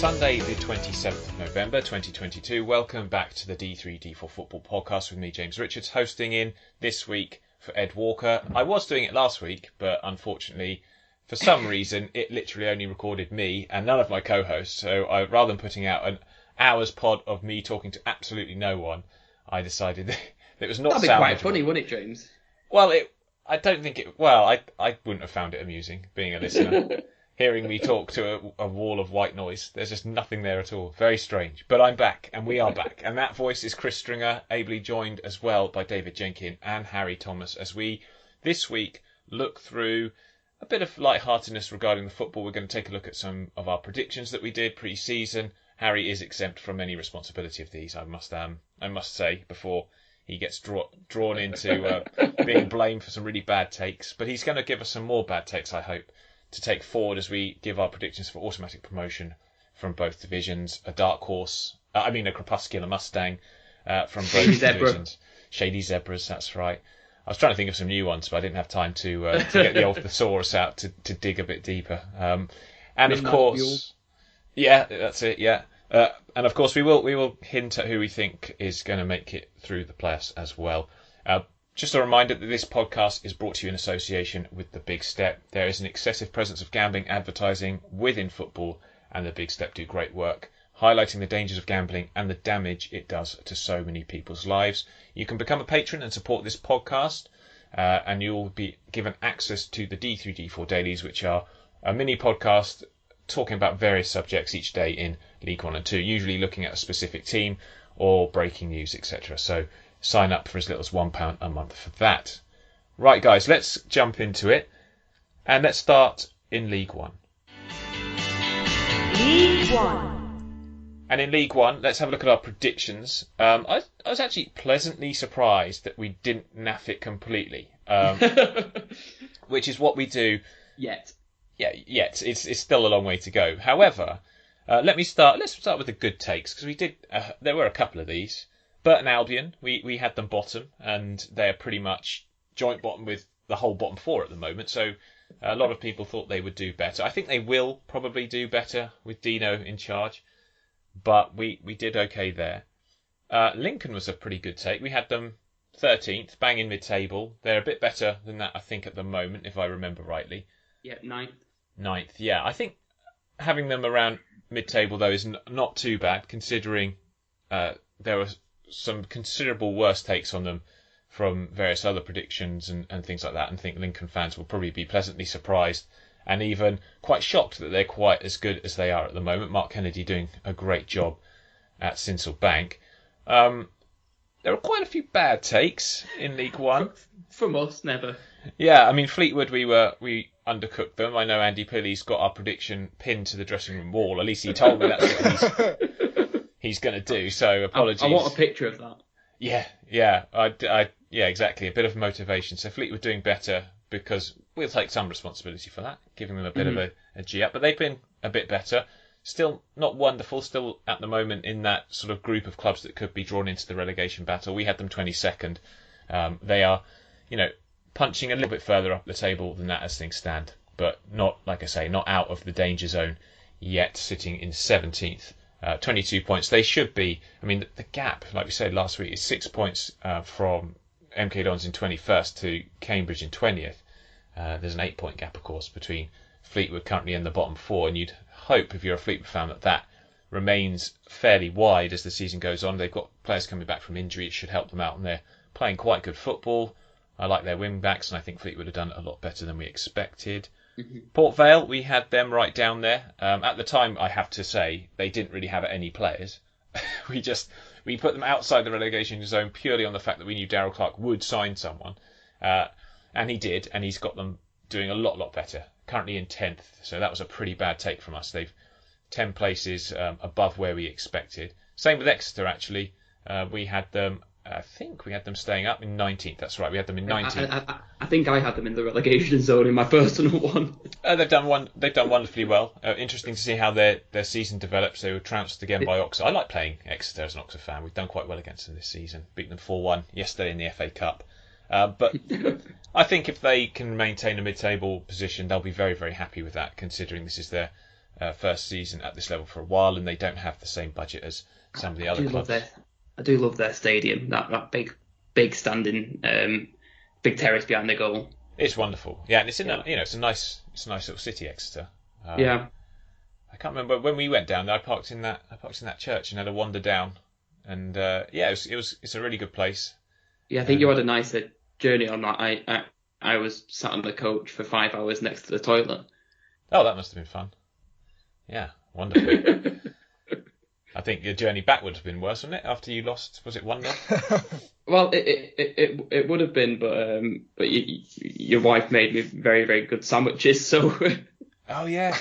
Sunday the 27th of November 2022. Welcome back to the D3D4 Football Podcast with me, James Richards, hosting in this week for Ed Walker. I was doing it last week, but unfortunately, for some reason, it literally only recorded me and none of my co-hosts. So rather than putting out an hour's pod of me talking to absolutely no one, I decided that it was not salvageable. That'd be quite funny, wouldn't it, James? Well, I wouldn't have found it amusing, being a listener. Hearing me talk to a wall of white noise. There's just nothing there at all. Very strange. But I'm back, and we are back. And that voice is Chris Stringer, ably joined as well by David Jenkin and Harry Thomas, as we, this week, look through a bit of lightheartedness regarding the football. We're going to take a look at some of our predictions that we did pre-season. Harry is exempt from any responsibility of these, I must say, before he gets drawn into being blamed for some really bad takes. But he's going to give us some more bad takes, I hope, to take forward as we give our predictions for automatic promotion from both divisions. A crepuscular mustang from both divisions. Shady zebras, that's right. I was trying to think of some new ones, but I didn't have time to get the old thesaurus out to dig a bit deeper. And of course, yeah, that's it. Yeah, and of course we will hint at who we think is going to make it through the playoffs as well. Just a reminder that this podcast is brought to you in association with The Big Step. There is an excessive presence of gambling advertising within football, and The Big Step do great work, highlighting the dangers of gambling and the damage it does to so many people's lives. You can become a patron and support this podcast, and you'll be given access to the D3D4 Dailies, which are a mini podcast talking about various subjects each day in League 1 and 2, usually looking at a specific team or breaking news, etc. So sign up for as little as £1 a month for that. Right, guys, let's jump into it. And let's start in League 1. League 1. And in League 1, let's have a look at our predictions. I was actually pleasantly surprised that we didn't naff it completely, which is what we do. Yet. Yeah, yet. It's still a long way to go. However, let's start with the good takes, because we did. There were a couple of these. Burton Albion, we had them bottom, and they're pretty much joint bottom with the whole bottom four at the moment. So a lot of people thought they would do better. I think they will probably do better with Dino in charge, but we did okay there. Lincoln was a pretty good take. We had them 13th, bang in mid-table. They're a bit better than that, I think, at the moment, if I remember rightly. Yeah, ninth. Ninth, yeah. I think having them around mid-table, though, is not too bad, considering there was some considerable worse takes on them from various other predictions and things like that, and think Lincoln fans will probably be pleasantly surprised and even quite shocked that they're quite as good as they are at the moment. Mark Kennedy doing a great job at Sincil Bank. There are quite a few bad takes in League One. From us, never. Yeah, I mean, Fleetwood, we undercooked them. I know Andy Pilley's got our prediction pinned to the dressing room wall. At least he told me that's what he's going to do, so apologies. I want a picture of that. Yeah, exactly. A bit of motivation. So Fleetwood doing better, because we'll take some responsibility for that, giving them a bit of a G up. But they've been a bit better. Still not wonderful, still at the moment in that sort of group of clubs that could be drawn into the relegation battle. We had them 22nd. They are, punching a little bit further up the table than that as things stand. But not, like I say, not out of the danger zone yet, sitting in 17th. 22 points. They should be. I mean, the gap, like we said last week, is 6 points from MK Dons in 21st to Cambridge in 20th. There's an 8-point gap, of course, between Fleetwood currently in the bottom four, and you'd hope, if you're a Fleetwood fan, that remains fairly wide as the season goes on. They've got players coming back from injury. It should help them out, and they're playing quite good football. I like their wing backs, and I think Fleetwood have done a lot better than we expected. Port Vale, we had them right down there. At the time, I have to say, they didn't really have any players. we put them outside the relegation zone purely on the fact that we knew Darryl Clark would sign someone. And he did, and he's got them doing a lot better. Currently in 10th, so that was a pretty bad take from us. They've 10 places above where we expected. Same with Exeter, actually. I think we had them staying up in 19th. That's right, we had them in 19th. I think I had them in the relegation zone in my personal one. They've done wonderfully well. Interesting to see how their season develops. They were trounced again by Oxford. I like playing Exeter as an Oxford fan. We've done quite well against them this season. Beat them 4-1 yesterday in the FA Cup. But I think if they can maintain a mid-table position, they'll be very, very happy with that, considering this is their first season at this level for a while, and they don't have the same budget as some of the other clubs. I do love their stadium. That big standing, big terrace behind the goal. It's wonderful. Yeah, and it's it's a nice little city, Exeter. Yeah. I can't remember when we went down there. I parked in that church and had a wander down, and it's a really good place. Yeah, I think you had a nicer journey on that. I was sat on the coach for 5 hours next to the toilet. Oh, that must have been fun. Yeah, wonderful. I think your journey back would have been worse, wouldn't it? After you lost, was it 1-0? Well, it would have been, but your wife made me very, very good sandwiches, so. Oh yeah,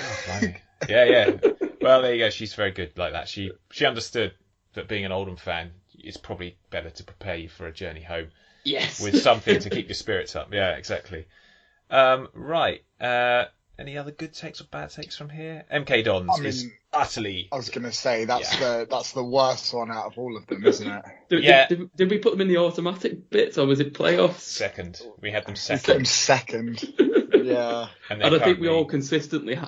yeah. Well, there you go. She's very good like that. She understood that being an Oldham fan, it's probably better to prepare you for a journey home. Yes. With something to keep your spirits up. Yeah, exactly. Right. Any other good takes or bad takes from here? MK Dons is utterly. I was going to say that's the worst one out of all of them, isn't it? Did we put them in the automatic bits, or was it playoffs? Second. We had them second. We put them second. Yeah. And I think we all consistently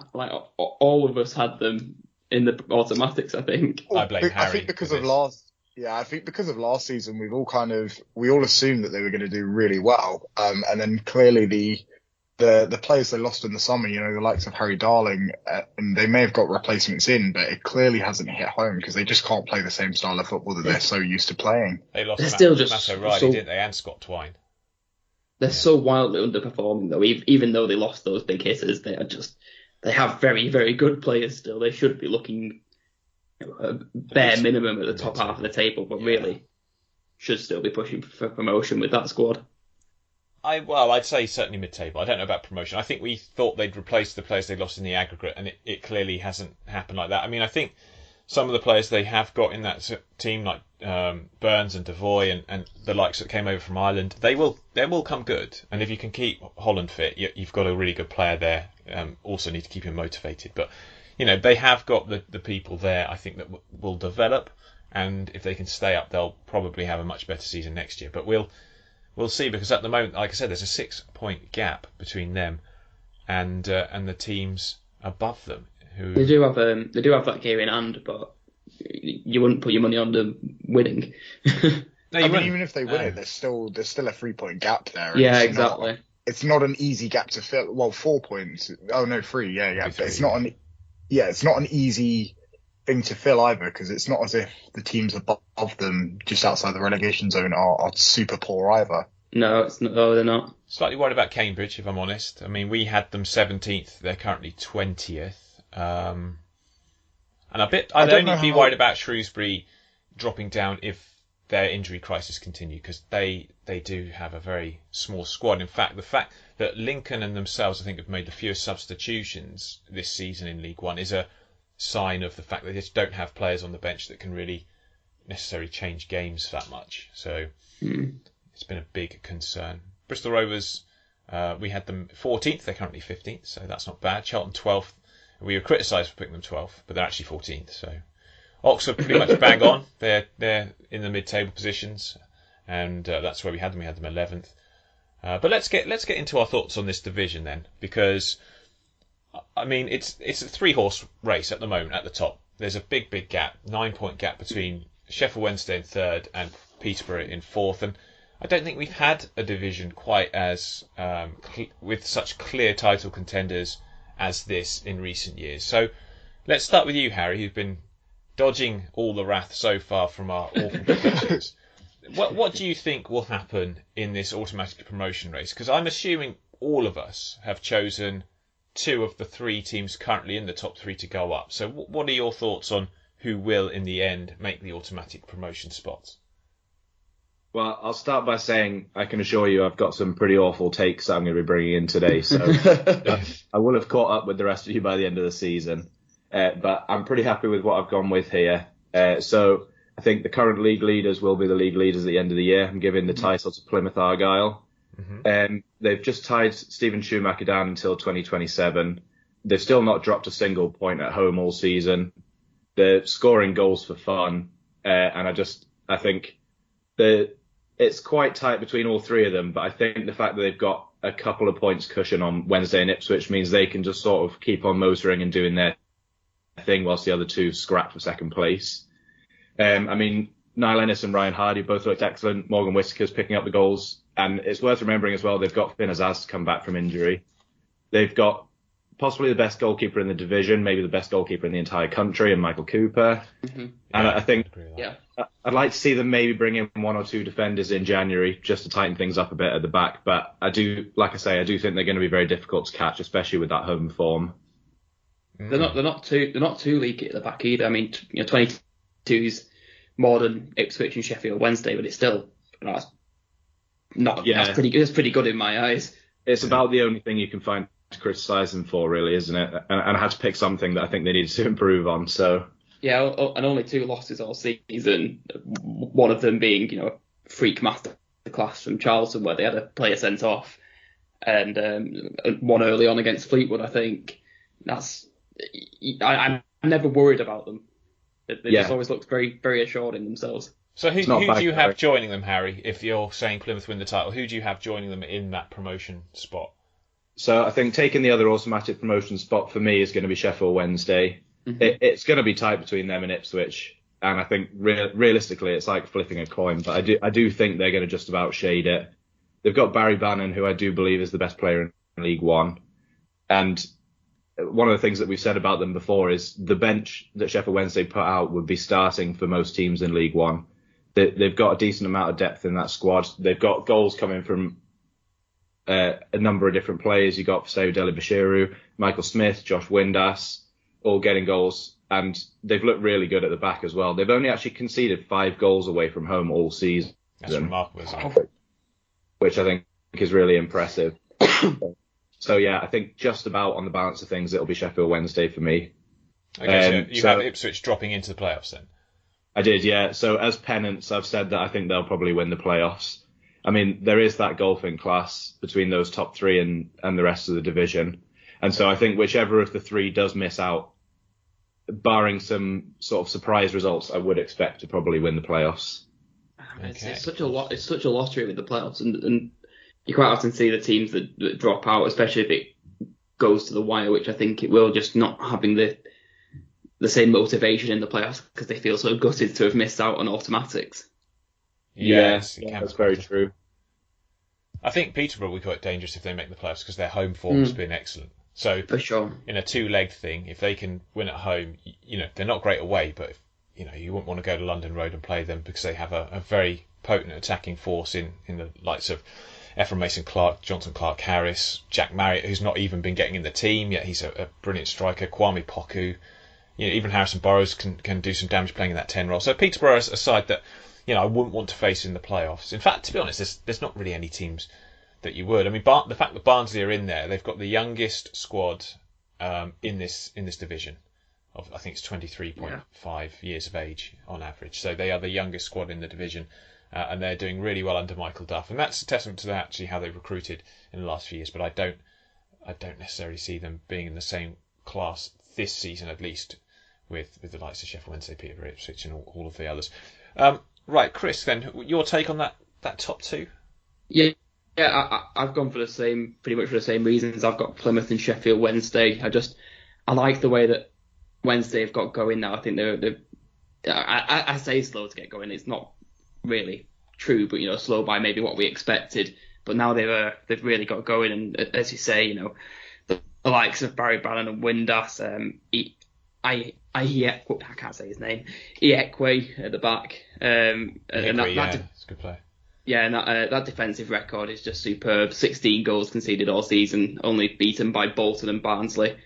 all of us had them in the automatics. I think. I blame Harry. I think because of last season, we all assumed that they were going to do really well, and then clearly the players they lost in the summer, the likes of Harry Darling, and they may have got replacements in, but it clearly hasn't hit home because they just can't play the same style of football that they're so used to playing. They lost Matt O'Reilly, didn't they, and Scott Twine. They're so wildly underperforming though. Even though they lost those big hitters, they have very, very good players still. They should be looking a bare minimum at the top half of the table, but really should still be pushing for promotion with that squad. I'd say certainly mid-table. I don't know about promotion. I think we thought they'd replace the players they lost in the aggregate, and it clearly hasn't happened like that. I mean, I think some of the players they have got in that team, like Burns and Devoy and the likes that came over from Ireland, they will come good. And if you can keep Holland fit, you've got a really good player there. Also need to keep him motivated. But, they have got the people there, I think, that will develop. And if they can stay up, they'll probably have a much better season next year. But We'll see, because at the moment, like I said, there's a 6-point gap between them and the teams above them. They do have that game in hand, but you wouldn't put your money on them winning. No, even if they win it, there's still a 3-point gap there. Yeah, exactly. It's not an easy gap to fill. Well, 4 points. Oh no, 3. Yeah. But it's not an easy thing to fill either, because it's not as if the teams above them, just outside the relegation zone, are super poor either. No, it's not. Oh, they're not. Slightly worried about Cambridge, if I'm honest. I mean, we had them 17th. They're currently 20th. And I'd only be worried about Shrewsbury dropping down if their injury crisis continue, because they do have a very small squad. In fact, the fact that Lincoln and themselves, I think, have made the fewest substitutions this season in League One is a sign of the fact that they just don't have players on the bench that can really necessarily change games that much. So it's been a big concern. Bristol Rovers, we had them 14th. They're currently 15th, so that's not bad. Charlton 12th. We were criticised for picking them 12th, but they're actually 14th. So Oxford pretty much bang on. They're in the mid-table positions, and that's where we had them. We had them 11th. But let's get into our thoughts on this division then, because I mean it's a 3-horse race at the moment at the top. There's a big gap, 9-point gap between Sheffield Wednesday in 3rd and Peterborough in 4th, and I don't think we've had a division quite as with such clear title contenders as this in recent years. So let's start with you, Harry, who've been dodging all the wrath so far from our awful predictions. What do you think will happen in this automatic promotion race? Because I'm assuming all of us have chosen 2 of the 3 teams currently in the top 3 to go up. So what are your thoughts on who will, in the end, make the automatic promotion spots? Well, I'll start by saying I can assure you I've got some pretty awful takes that I'm going to be bringing in today. So I will have caught up with the rest of you by the end of the season. But I'm pretty happy with what I've gone with here. So I think the current league leaders will be the league leaders at the end of the year. I'm giving the title to Plymouth Argyle. They've just tied Stephen Schumacher down until 2027. They've still not dropped a single point at home all season. They're scoring goals for fun. And I think it's quite tight between all 3 of them, but I think the fact that they've got a couple of points cushion on Wednesday and Ipswich means they can just sort of keep on motoring and doing their thing, whilst the other two scrap for second place. I mean, Niall Ennis and Ryan Hardy both looked excellent. Morgan Whitaker's picking up the goals. And it's worth remembering as well, they've got Finn Azaz come back from injury. They've got possibly the best goalkeeper in the division, maybe the best goalkeeper in the entire country, and Michael Cooper. Mm-hmm. And I think Yeah. I'd like to see them maybe bring in one or two defenders in January just to tighten things up a bit at the back. But I do think they're going to be very difficult to catch, especially with that home form. They're not too leaky at the back either. I mean, 22's more than Ipswich and Sheffield Wednesday, but it's still that's pretty good in my eyes. It's about the only thing you can find to criticise them for, really, isn't it? And I had to pick something that I think they needed to improve on. So yeah, and only 2 losses all season. One of them being a freak masterclass from Charlton, where they had a player sent off, and one early on against Fleetwood. I think I'm never worried about them. They just always look very, very assured in themselves. So who do you have joining them, Harry? If you're saying Plymouth win the title, who do you have joining them in that promotion spot? So I think taking the other automatic promotion spot for me is going to be Sheffield Wednesday. Mm-hmm. It's going to be tight between them and Ipswich, and I think realistically it's like flipping a coin. But I do think they're going to just about shade it. They've got Barry Bannon, who I do believe is the best player in League One, and one of the things that we've said about them before is the bench that Sheffield Wednesday put out would be starting for most teams in League One. They've got a decent amount of depth in that squad. They've got goals coming from a number of different players. You've got Faseo Dele-Bashiru, Michael Smith, Josh Windass, all getting goals. And they've looked really good at the back as well. They've only actually conceded 5 goals away from home all season. That's remarkable, isn't it? Which I think is really impressive. So, yeah, I think just about on the balance of things, it'll be Sheffield Wednesday for me. Okay, so you have Ipswich dropping into the playoffs then? I did, yeah. So as penance, I've said that I think they'll probably win the playoffs. I mean, there is that golfing class between those top 3 and the rest of the division. And so I think whichever of the 3 does miss out, barring some sort of surprise results, I would expect to probably win the playoffs. Okay. It's such a lottery with the playoffs, and you quite often see the teams that drop out, especially if it goes to the wire, which I think it will, just not having the same motivation in the playoffs because they feel so gutted to have missed out on automatics. Yes, that's very true. I think Peterborough will be quite dangerous if they make the playoffs because their home form's been excellent. So for sure, in a 2-leg thing, if they can win at home, they're not great away, but you wouldn't want to go to London Road and play them because they have a very potent attacking force in the likes of Ephraim Mason-Clark, Johnson Clark-Harris, Jack Marriott, who's not even been getting in the team yet. He's a brilliant striker. Kwame Poku. Even Harrison Burrows can do some damage playing in that 10 role. So Peterborough is a side that I wouldn't want to face in the playoffs. In fact, to be honest, there's not really any teams that you would. I mean, the fact that Barnsley are in there, they've got the youngest squad in this division. I think it's 23.5 years of age on average. So they are the youngest squad in the division, and they're doing really well under Michael Duff. And that's a testament to actually how they've recruited in the last few years. But I don't necessarily see them being in the same class this season, at least, with the likes of Sheffield Wednesday, Peterborough, Ipswich, and all of the others. Right, Chris, then, your take on that top 2? Yeah, I've gone for pretty much for the same reasons. I've got Plymouth and Sheffield Wednesday. I like the way that Wednesday have got going now. I think they're I say slow to get going. It's not really true, but slow by maybe what we expected. But now they've really got going, and as you say, the likes of Barry Bannon and Windass, I can't say his name, Iekwe at the back, and it's a good play. Yeah, and that defensive record is just superb. 16 goals conceded all season, only beaten by Bolton and Barnsley.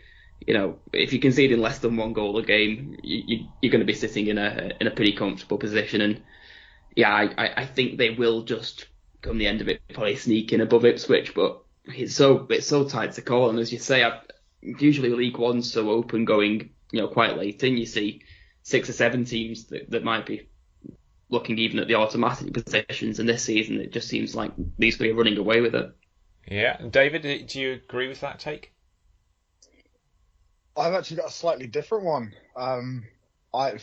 If you're conceding less than 1 goal a game, you're going to be sitting in a pretty comfortable position. And yeah, I think they will just come the end of it probably sneak in above Ipswich, but it's so tight to call. And as you say, usually League One's so open going, quite late in. You see 6 or 7 teams that might be looking even at the automatic positions, and this season it just seems like these 3 are running away with it. Yeah, and David, do you agree with that take? I've actually got a slightly different one. I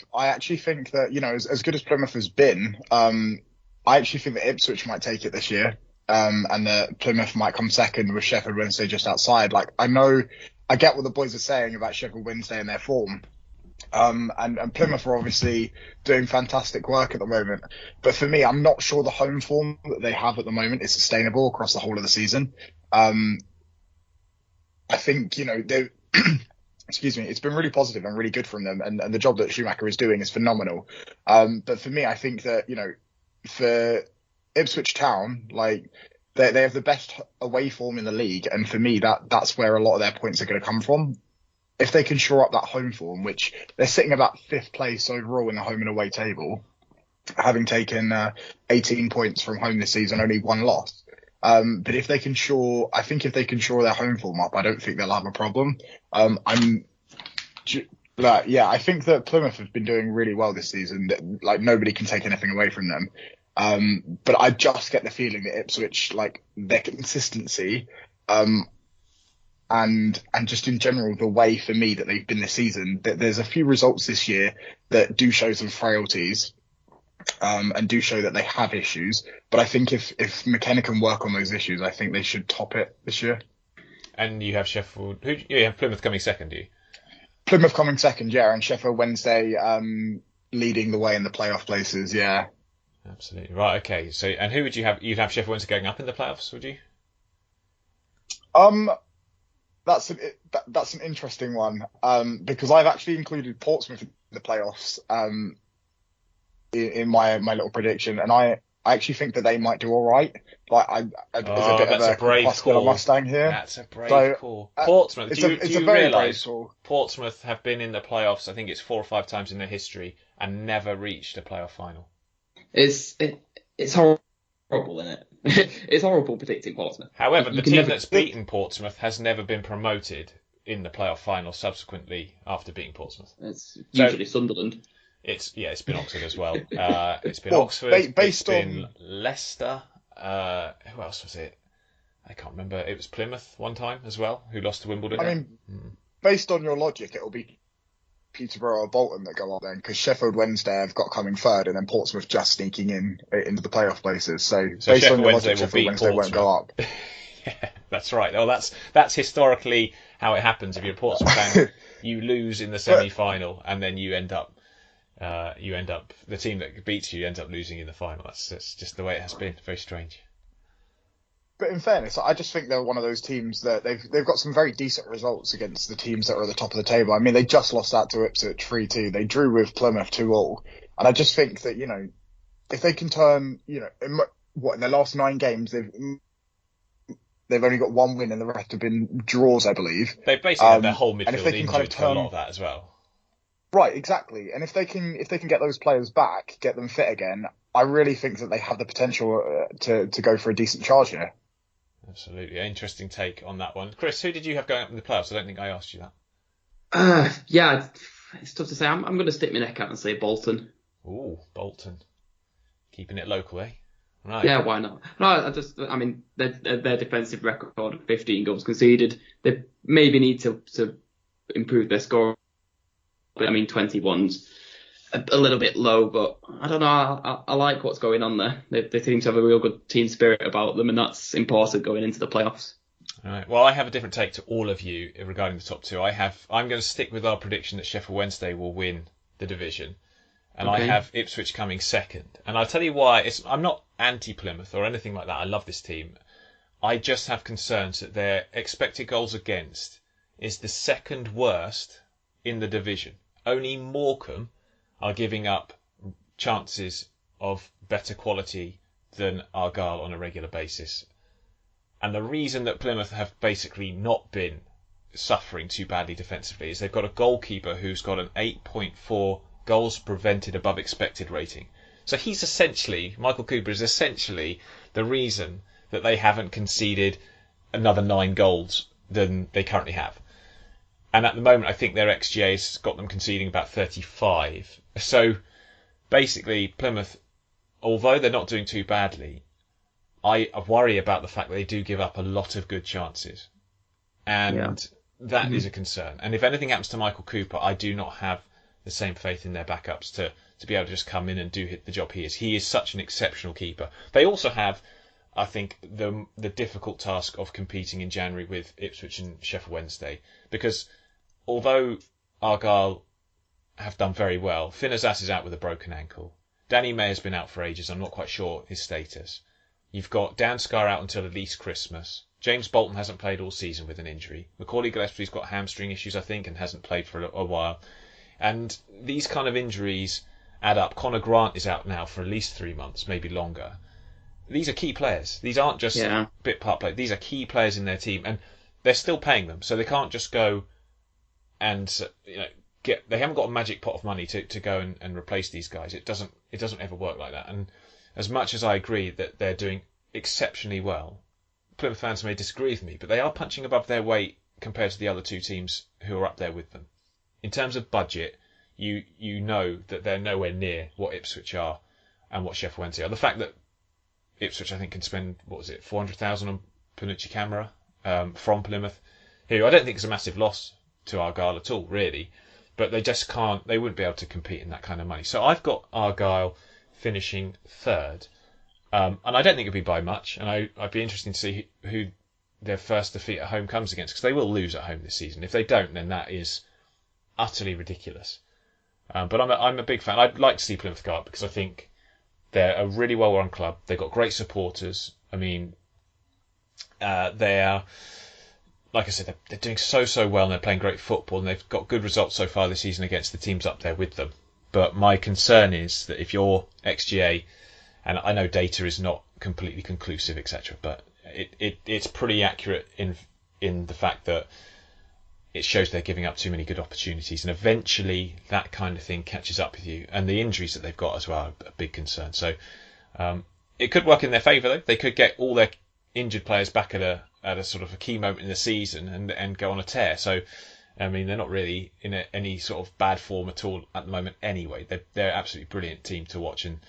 actually think that as good as Plymouth has been, I actually think that Ipswich might take it this year, and that Plymouth might come second with Sheffield Wednesday just outside. Like, I know I get what the boys are saying about Sheffield Wednesday and their form. And Plymouth are obviously doing fantastic work at the moment. But for me, I'm not sure the home form that they have at the moment is sustainable across the whole of the season. I think, they excuse me, it's been really positive and really good from them. And the job that Schumacher is doing is phenomenal. But for me, I think that, for Ipswich Town, like, they have the best away form in the league. And for me, that's where a lot of their points are going to come from. If they can shore up that home form, which they're sitting about 5th place overall in the home and away table, having taken 18 points from home this season, only 1 loss. But if they can shore their home form up, I don't think they'll have a problem. I think that Plymouth have been doing really well this season. Like, nobody can take anything away from them. But I just get the feeling that Ipswich, like, their consistency, and just in general, the way for me that they've been this season, that there's a few results this year that do show some frailties, and do show that they have issues. But I think if McKenna can work on those issues, I think they should top it this year. And you have Sheffield, you have Plymouth coming second, do you? Plymouth coming second, yeah, and Sheffield Wednesday, leading the way in the playoff places, yeah. Absolutely. Right, okay. So, and who would you have? You'd have Sheffield Wednesday going up in the playoffs, would you? That's an interesting one, because I've actually included Portsmouth in the playoffs, in my little prediction, and I actually think that they might do all right. Like, there's a bit of a crepuscular Mustang here. That's a brave call. Portsmouth. Do you realise call. Portsmouth have been in the playoffs? I think it's 4 or 5 times in their history and never reached a playoff final. It's horrible, isn't it? It's horrible predicting Portsmouth. However, the team that's beaten Portsmouth has never been promoted in the playoff final subsequently after beating Portsmouth. It's usually Sunderland. It's been Oxford as well. It's been Oxford. It's been Leicester. Who else was it? I can't remember. It was Plymouth one time as well, who lost to Wimbledon. I mean, based on your logic, it'll be Peterborough or Bolton that go up then, because Sheffield Wednesday have got coming third, and then Portsmouth just sneaking into the playoff places. So based Sheffield on your Wednesday logic, Sheffield Wednesday won't go up. Yeah, that's right. Well, that's historically how it happens. If you're a Portsmouth fan, you lose in the semi-final, and then you end up the team that beats you ends up losing in the final. That's just the way it has been. Very strange. But in fairness, I just think they're one of those teams that they've got some very decent results against the teams that are at the top of the table. I mean, they just lost out to Ipswich 3-2. They drew with Plymouth 2-2. And I just think that, if they can turn, in their last 9 games, they've only got 1 win and the rest have been draws, I believe. They basically have their whole midfield injured kind of for a lot of that as well. Right, exactly. And if they can get those players back, get them fit again, I really think that they have the potential to go for a decent charge here. Absolutely. Interesting take on that one. Chris, who did you have going up in the playoffs? I don't think I asked you that. Yeah, it's tough to say. I'm going to stick my neck out and say Bolton. Ooh, Bolton. Keeping it local, eh? Right. Yeah, why not? No, their defensive record of 15 goals conceded. They maybe need to improve their score. But 21's a little bit low, but I don't know. I like what's going on there. They seem to have a real good team spirit about them, and that's important going into the playoffs. All right. Well, I have a different take to all of you regarding the top 2. I'm going to stick with our prediction that Sheffield Wednesday will win the division, and okay. I have Ipswich coming second. And I'll tell you why. I'm not anti-Plymouth or anything like that. I love this team. I just have concerns that their expected goals against is the second worst in the division. Only Morecambe are giving up chances of better quality than Argyle on a regular basis. And the reason that Plymouth have basically not been suffering too badly defensively is they've got a goalkeeper who's got an 8.4 goals prevented above expected rating. So Michael Cooper is essentially the reason that they haven't conceded another 9 goals than they currently have. And at the moment, I think their XGA has got them conceding about 35. So basically, Plymouth, although they're not doing too badly, I worry about the fact that they do give up a lot of good chances. And that is a concern. And if anything happens to Michael Cooper, I do not have the same faith in their backups to be able to just come in and do the job he is. He is such an exceptional keeper. They also have I think, the difficult task of competing in January with Ipswich and Sheffield Wednesday, because although Argyle have done very well, Finn Azaz is out with a broken ankle. Danny May has been out for ages. I'm not quite sure his status. You've got Dan Scar out until at least Christmas. James Bolton hasn't played all season with an injury. Macaulay Gillespie's got hamstring issues, I think, and hasn't played for a while. And these kind of injuries add up. Connor Grant is out now for at least 3 months, maybe longer. These are key players. These aren't just bit part players. These are key players in their team, and they're still paying them, so they can't just go and they haven't got a magic pot of money to go and replace these guys. It doesn't ever work like that. And as much as I agree that they're doing exceptionally well, Plymouth fans may disagree with me, but they are punching above their weight compared to the other two teams who are up there with them. In terms of budget, you know that they're nowhere near what Ipswich are and what Sheffield Wednesday are. The fact that Ipswich, I think, can spend, $400,000 on Panucci Camera from Plymouth, who I don't think is a massive loss to Argyle at all, really. But they just can't, they wouldn't be able to compete in that kind of money. So I've got Argyle finishing third. And I don't think it'll be by much. And I'd be interested to see who their first defeat at home comes against, because they will lose at home this season. If they don't, then that is utterly ridiculous. But I'm a big fan. I'd like to see Plymouth go up because I think they're a really well-run club. They've got great supporters. I mean, they're, like I said, they're doing so well and they're playing great football and they've got good results so far this season against the teams up there with them. But my concern is that if you're XGA, and I know data is not completely conclusive, etc., but it's pretty accurate in the fact that it shows they're giving up too many good opportunities, and eventually that kind of thing catches up with you. And the injuries that they've got as well are a big concern. So it could work in their favour, though. They could get all their injured players back at a sort of a key moment in the season and go on a tear. So, I mean, they're not really in any sort of bad form at all at the moment anyway. They're an absolutely brilliant team to watch and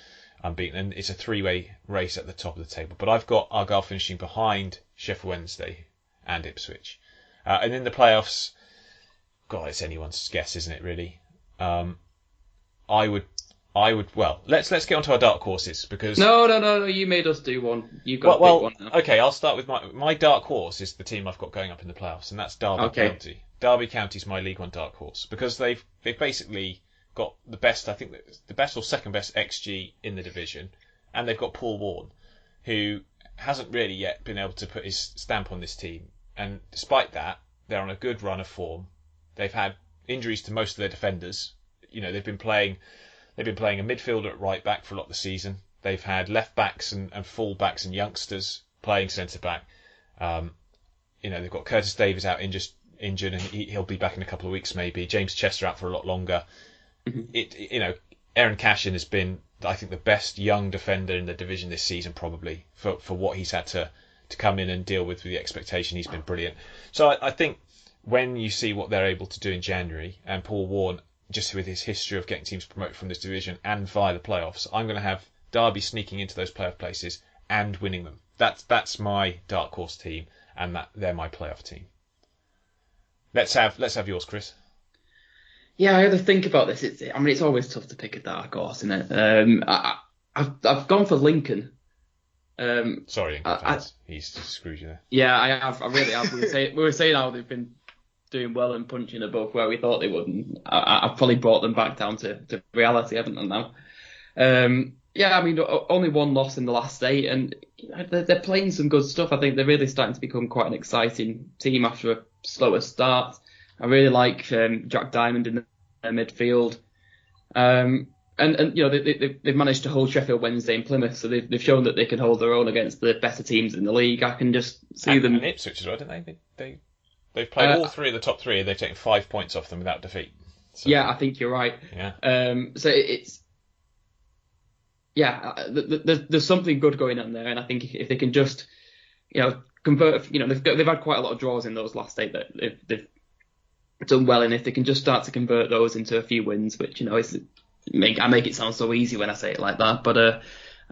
unbeaten. And it's a three-way race at the top of the table. But I've got Argyle finishing behind Sheffield Wednesday and Ipswich. And in the playoffs, God, it's anyone's guess, isn't it, really? I would. Well, let's get onto our dark horses because no. You made us do one. You got one now. Okay, I'll start with my dark horse is the team I've got going up in the playoffs, and that's Derby County. Derby County's my League One dark horse because they've basically got the best, I think, the best or second best XG in the division, and they've got Paul Warne, who hasn't really yet been able to put his stamp on this team, and despite that, they're on a good run of form. They've had injuries to most of their defenders. They've been playing a midfielder at right back for a lot of the season. They've had left backs and full backs and youngsters playing centre back. They've got Curtis Davies out injured, and he'll be back in a couple of weeks maybe. James Chester out for a lot longer. Mm-hmm. Aaron Cashin has been, I think, the best young defender in the division this season, probably for what he's had to come in and deal with the expectation. He's been brilliant. So I think when you see what they're able to do in January, and Paul Warne, just with his history of getting teams promoted from this division and via the playoffs, I'm going to have Derby sneaking into those playoff places and winning them. That's my dark horse team, and they're my playoff team. Let's have yours, Chris. Yeah, I had to think about this. It's always tough to pick a dark horse, isn't it? I've gone for Lincoln. Sorry, Lincoln fans. He's screwed you there. Yeah, I have. I really have. We were saying how they've been doing well and punching above where we thought they would. And I've probably brought them back down to reality, haven't I now? Only one loss in the last 8, and they're playing some good stuff. I think they're really starting to become quite an exciting team after a slower start. I really like Jack Diamond in the midfield. They've managed to hold Sheffield Wednesday and Plymouth, so they've shown that they can hold their own against the better teams in the league. I can just see them. And Ipswich as well, didn't they? They've played all 3 of the top 3, and they've taken 5 points off them without defeat. So, yeah, I think you're right. Yeah. There's something good going on there, and I think if they can just, convert, they've had quite a lot of draws in those last 8 that they've done well, and if they can just start to convert those into a few wins, which I make it sound so easy when I say it like that, but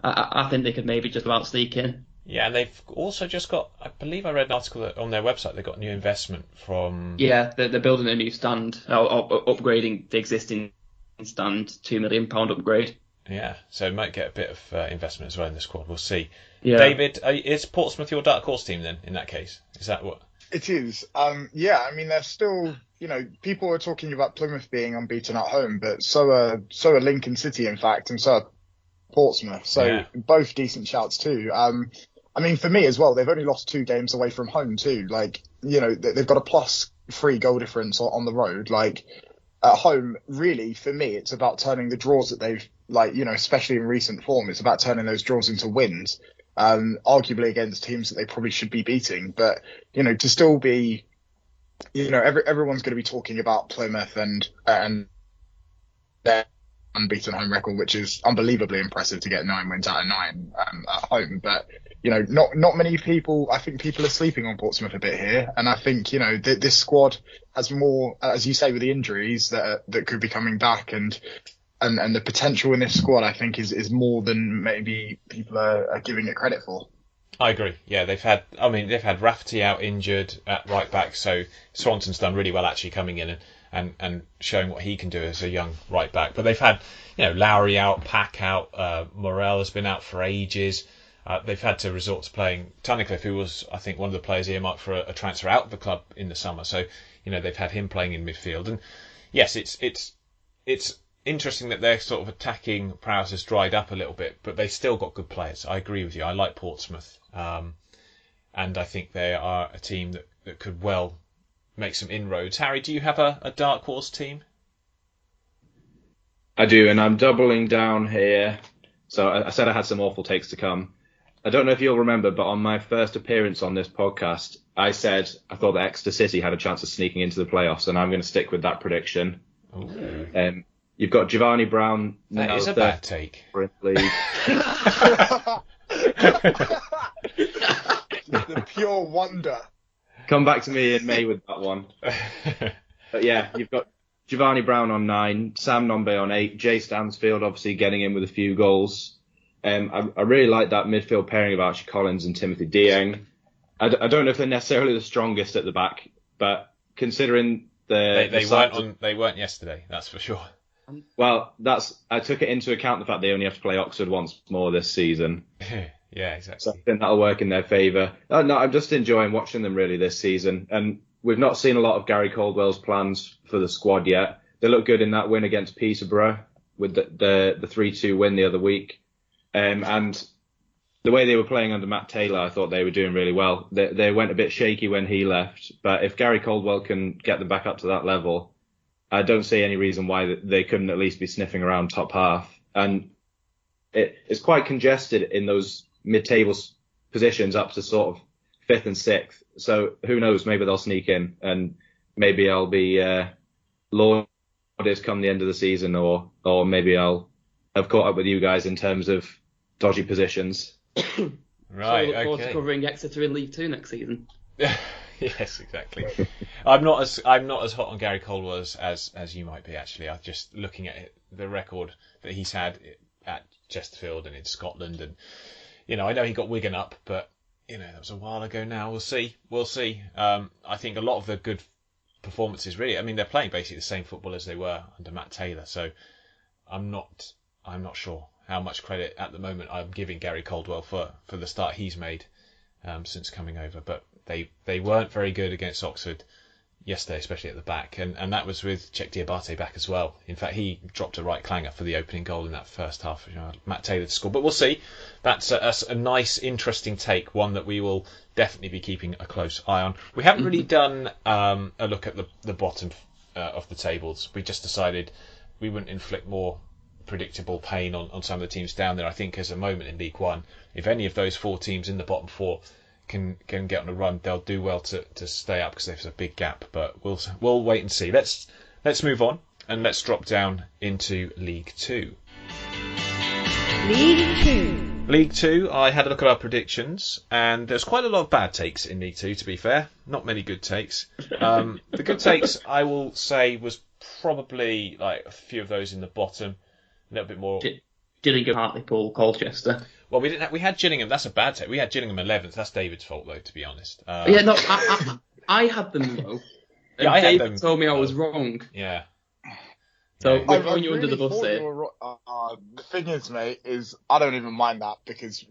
I think they could maybe just about sneak in. Yeah, and they've also just got, I believe I read an article that on their website, they've got new investment from... Yeah, they're building a new stand, or upgrading the existing stand, £2 million upgrade. Yeah, so might get a bit of investment as well in the squad. We'll see. Yeah. David, is Portsmouth your dark horse team then? In that case, is that what? It is. Yeah, I mean, they're still, people are talking about Plymouth being unbeaten at home, but so are Lincoln City, in fact, and so are Portsmouth. So both decent shouts too. I mean, for me as well, they've only lost 2 games away from home too. Like, they've got a +3 goal difference on the road. Like, at home, really, for me, it's about turning the draws that they've, especially in recent form, it's about turning those draws into wins. Arguably against teams that they probably should be beating, but to still be, everyone's going to be talking about Plymouth and their unbeaten home record, which is unbelievably impressive to get 9 wins out of 9 at home. But not many people. I think people are sleeping on Portsmouth a bit here, and I think this squad has more, as you say, with the injuries that could be coming back and the potential in this squad, I think, is more than maybe people are giving it credit for. I agree. Yeah, they've had Rafferty out injured at right back, so Swanson's done really well actually coming in and showing what he can do as a young right back. But they've had, Lowry out, Pack out, Morel has been out for ages. They've had to resort to playing Tunnicliffe, who was, I think, one of the players earmarked for a transfer out of the club in the summer. So, they've had him playing in midfield. And yes, it's interesting that their sort of attacking prowess has dried up a little bit, but they still got good players. I agree with you. I like Portsmouth. And I think they are a team that could well make some inroads. Harry, do you have a dark horse team? I do, and I'm doubling down here. So I said I had some awful takes to come. I don't know if you'll remember, but on my first appearance on this podcast, I said I thought that Exeter City had a chance of sneaking into the playoffs, and I'm going to stick with that prediction. You've got Giovanni Brown. That is a bad take. League. The pure wonder. Come back to me in May with that one. But yeah, you've got Giovanni Brown on 9, Sam Nombe on 8, Jay Stansfield obviously getting in with a few goals. I really like that midfield pairing of Archie Collins and Timothy Dieng. I don't know if they're necessarily the strongest at the back, but considering they weren't yesterday, that's for sure. Well, I took it into account the fact they only have to play Oxford once more this season. Yeah, exactly. So I think that'll work in their favour. No, I'm just enjoying watching them really this season. And we've not seen a lot of Gary Caldwell's plans for the squad yet. They look good in that win against Peterborough with the 3-2 win the other week. And the way they were playing under Matt Taylor, I thought they were doing really well. They went a bit shaky when he left. But if Gary Caldwell can get them back up to that level, I don't see any reason why they couldn't at least be sniffing around top half. And it's quite congested in those mid-table positions up to sort of 5th and 6th. So who knows? Maybe they'll sneak in, and maybe I'll be lauded come the end of the season, or maybe I'll have caught up with you guys in terms of dodgy positions. Right. So look forward to covering Exeter in League 2 next season. Yes, exactly. I'm not as hot on Gary Caldwell as you might be, actually. I'm just looking at the record that he's had at Chesterfield and in Scotland, and I know he got Wigan up, but that was a while ago now. We'll see. I think a lot of the good performances, really, I mean, they're playing basically the same football as they were under Matt Taylor, so I'm not sure how much credit at the moment I'm giving Gary Caldwell for the start he's made since coming over, but they weren't very good against Oxford yesterday, especially at the back, and that was with Cheick Diabate back as well. In fact, he dropped a right clanger for the opening goal in that first half. Matt Taylor to score, but we'll see. That's a nice, interesting take, one that we will definitely be keeping a close eye on. We haven't really done a look at the bottom of the tables. We just decided we wouldn't inflict more predictable pain on some of the teams down there. I think as a moment in League One, if any of those 4 teams in the bottom 4 can get on a run, they'll do well to stay up, because there's a big gap. But we'll wait and see. Let's move on and let's drop down into League 2. League 2, I had a look at our predictions, and there's quite a lot of bad takes in League 2, to be fair. Not many good takes. The good takes, I will say, was probably like a few of those in the bottom, a little bit more. Gillingham, Hartlepool, Colchester. Well, we had Gillingham. That's a bad take. We had Gillingham 11th. That's David's fault, though, to be honest. I had them though. And I had David them. told me I was wrong. Yeah. So Yeah. we're throwing you under the bus here. The thing is, mate, is I don't even mind that, because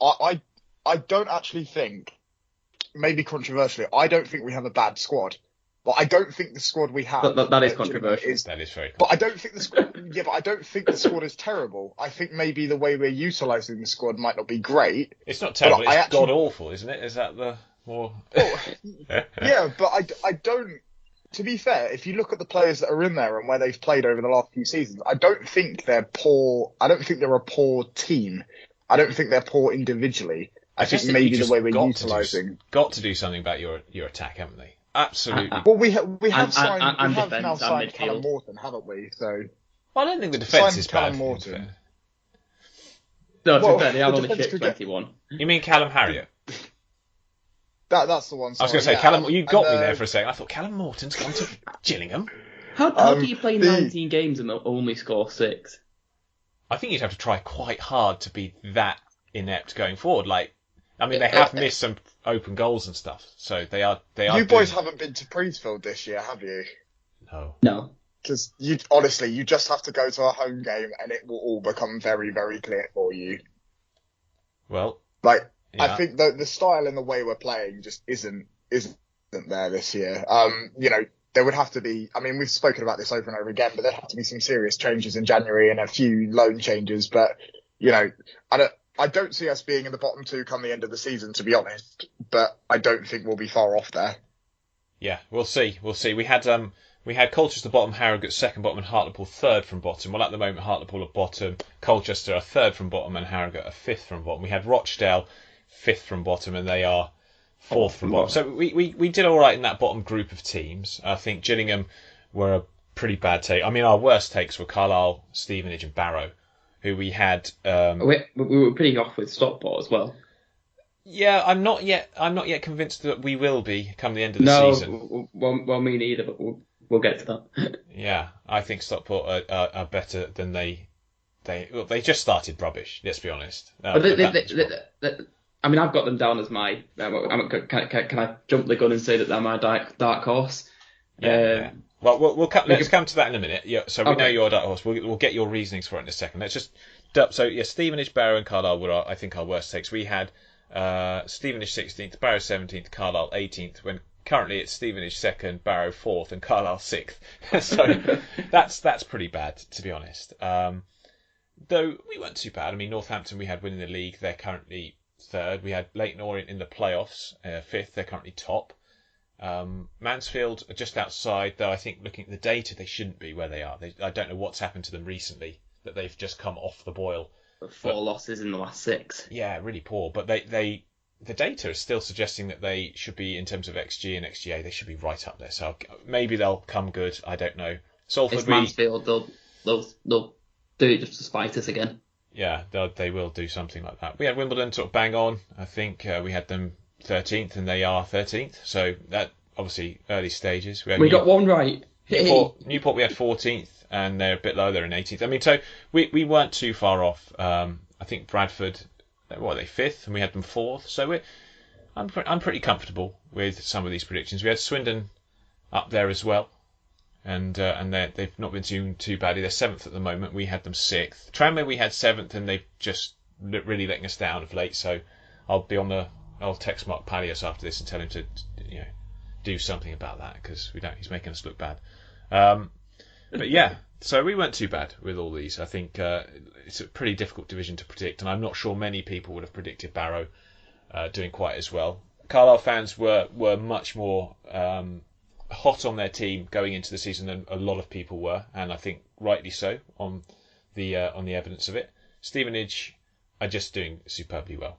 I don't actually think, maybe controversially, I don't think we have a bad squad. But I don't think the squad we have. That is controversial. That is very controversial. But I don't think the squad. Yeah, but I don't think the squad is terrible. I think maybe the way we're utilising the squad might not be great. It's not terrible. It's god awful, isn't it? Is that the more? Yeah, but I don't. To be fair, if you look at the players that are in there and where they've played over the last few seasons, I don't think they're poor. I don't think they're a poor team. I don't think they're poor individually. I think maybe the way we're utilising. Got to do something about your attack, haven't they? Absolutely. Well, we have signed. And we have defence now and signed midfield. Callum Morton, haven't we? So. Well, I don't think the defence is Callum bad. Morton. No, to Well, be fair, they have the only defence shipped could get- 21. You mean Callum Harriott? That's the one. I was going to say, Callum. You got me there for a second. I thought Callum Morton's gone to Gillingham. How do you play 19 games and only score 6? I think you'd have to try quite hard to be that inept going forward. Like, I mean, they have missed some open goals and stuff, so they are. You boys haven't been to Priestfield this year, have you? No. Because you just have to go to a home game and it will all become very, very clear for you. Well, Like, yeah. I think the style and the way we're playing just isn't there this year. There would have to be, I mean, we've spoken about this over and over again, but there'd have to be some serious changes in January and a few loan changes. But, I don't see us being in the bottom 2 come the end of the season, to be honest, but I don't think we'll be far off there. Yeah, we'll see. We had Colchester bottom, Harrogate second bottom, and Hartlepool third from bottom. Well, at the moment, Hartlepool are bottom, Colchester are third from bottom, and Harrogate are fifth from bottom. We had Rochdale fifth from bottom, and they are fourth from bottom. So we did all right in that bottom group of teams. I think Gillingham were a pretty bad take. I mean, our worst takes were Carlisle, Stevenage, and Barrow, who we had. We were pretty off with Stockport as well. Yeah, I'm not yet convinced that we will be come the end of the season. Well, me neither, but we'll get to that. Yeah, I think Stockport are better than they just started rubbish. Let's be honest. I mean, I've got them down as my. Can I jump the gun and say that they're my dark horse? Yeah. Well, let's come to that in a minute. Yeah. So we know your dark horse. We'll get your reasonings for it in a second. Let's just. So yeah, Stevenage, Barrow, and Carlisle were I think our worst takes. We had Stevenage 16th, Barrow 17th, Carlisle 18th. When currently it's Stevenage 2nd, Barrow 4th, and Carlisle 6th. So that's pretty bad, to be honest. Though we weren't too bad. I mean, Northampton we had winning the league. They're currently 3rd. We had Leyton Orient in the playoffs, 5th. They're currently top. Mansfield are just outside, though I think looking at the data, they shouldn't be where they are. I don't know what's happened to them recently, that they've just come off the boil. 4 losses in the last 6. Yeah, really poor. But the data is still suggesting that they should be, in terms of XG and XGA, they should be right up there. So maybe they'll come good. I don't know. Salford, it's Mansfield. They'll do it just to spite us again. Yeah, they will do something like that. We had Wimbledon sort of bang on. I think we had them 13th, and they are 13th. So that obviously early stages. We got one right. Newport we had 14th, and they're a bit lower. They're in 18th. I mean, so we weren't too far off. I think Bradford, what are they, 5th, and we had them 4th. So I'm pretty comfortable with some of these predictions. We had Swindon up there as well, and they've not been too badly. They're 7th at the moment. We had them 6th. Tranmere we had 7th, and they've just really letting us down of late. So I'll text Mark Palios after this and tell him to do something about that, because he's making us look bad. But yeah, so we weren't too bad with all these. I think it's a pretty difficult division to predict, and I'm not sure many people would have predicted Barrow doing quite as well. Carlisle fans were much more hot on their team going into the season than a lot of people were, and I think rightly so on the evidence of it. Stevenage are just doing superbly well.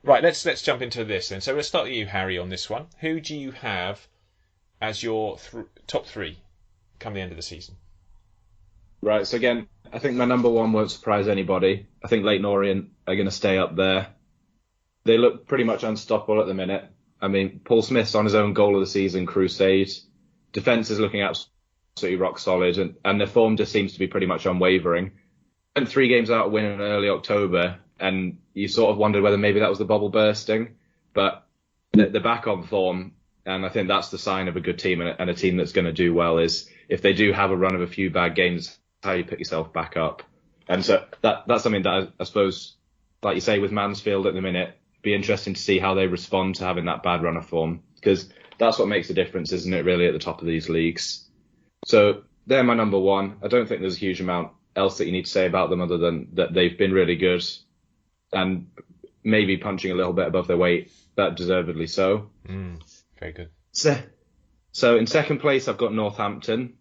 Right, let's jump into this then. So we'll start with you, Harry, on this one. Who do you have as your top 3 come the end of the season? Right, so again, I think my number 1 won't surprise anybody. I think Leyton Orient are going to stay up there. They look pretty much unstoppable at the minute. I mean, Paul Smith's on his own goal of the season crusade. Defence is looking absolutely rock solid, and their form just seems to be pretty much unwavering. And 3 games out of winning in early October, and you sort of wondered whether maybe that was the bubble bursting. But they're back on form, and I think that's the sign of a good team and a team that's going to do well, is if they do have a run of a few bad games, how you pick yourself back up. And so that's something that I suppose like you say, with Mansfield at the minute, be interesting to see how they respond to having that bad run of form, because that's what makes the difference, isn't it, really, at the top of these leagues. So they're my number one. I don't think there's a huge amount else that you need to say about them other than that they've been really good and maybe punching a little bit above their weight, but deservedly so. Very good. So in second place, I've got Northampton.